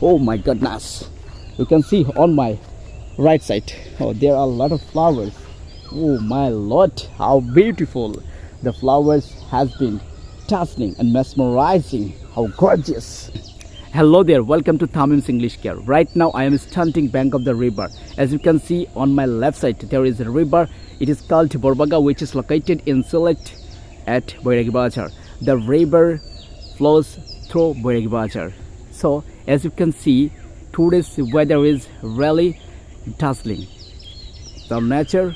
Oh my goodness, you can see on my right side, oh, there are a lot of flowers. Oh my lord, how beautiful the flowers has been, dazzling and mesmerizing. How gorgeous. Hello there, welcome to Tamim's English Care. Right now I am standing bank of the river. As you can see on my left side, there is a river. It is called Borbaga, which is located in Sylhet at Boiragi Bazar. The river flows through Boiragi Bazar. So as you can see, today's weather is really dazzling. The nature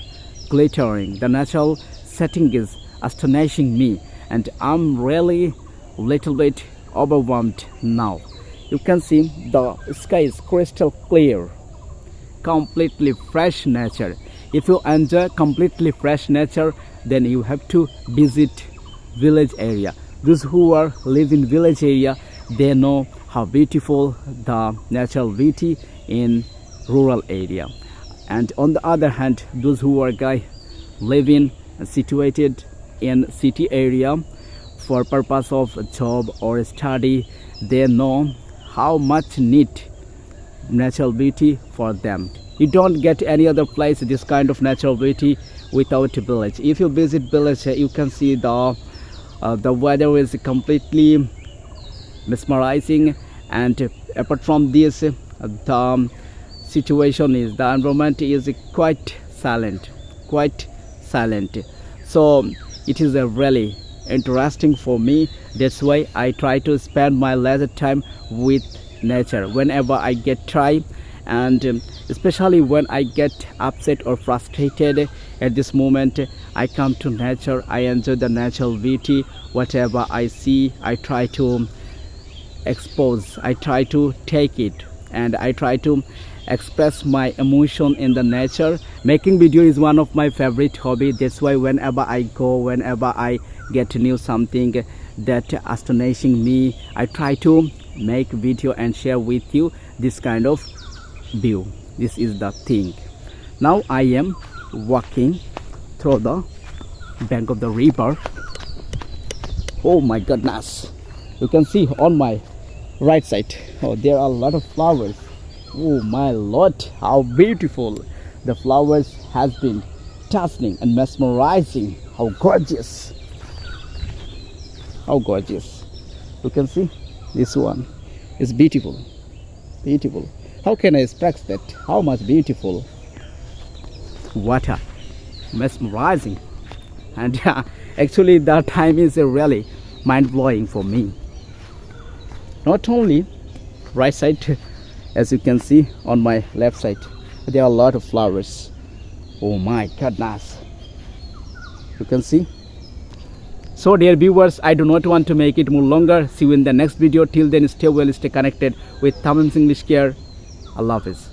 glittering, the natural setting is astonishing me, and I'm really little bit overwhelmed now. You can see the sky is crystal clear, completely fresh nature. If you enjoy completely fresh nature, then you have to visit village area. Those who are live in village area, they know how beautiful the natural beauty in rural area. And on the other hand, those who are living situated in city area for purpose of job or study, they know how much need natural beauty for them. You don't get any other place this kind of natural beauty without a village. If you visit village, you can see the weather is completely mesmerizing, and apart from this, the situation is, the environment is quite silent. So it is a really interesting for me. That's why I try to spend my leisure time with nature whenever I get time, and especially when I get upset or frustrated. At this moment, I come to nature. I enjoy the natural beauty. Whatever I see, I try to expose, I try to take it, and I try to express my emotion in the nature. Making video is one of my favorite hobby. That's why whenever I go, whenever I get to know something that astonishing me, I try to make video and share with you this kind of view. This is the thing. Now I am walking through the bank of the river. Oh my goodness, you can see on my right side, oh, there are a lot of flowers. Oh my lord, how beautiful the flowers has been, dazzling and mesmerizing. How gorgeous. How gorgeous. You can see this one is beautiful. How can I express that? How much beautiful. Water, mesmerizing. And actually that time is really mind-blowing for me. Not only right side, as you can see on my left side, there are a lot of flowers. Oh my goodness, you can see. So dear viewers, I do not want to make it more longer. See you in the next video. Till then, stay well, stay connected with Tamim's English Care. Allah Hafiz.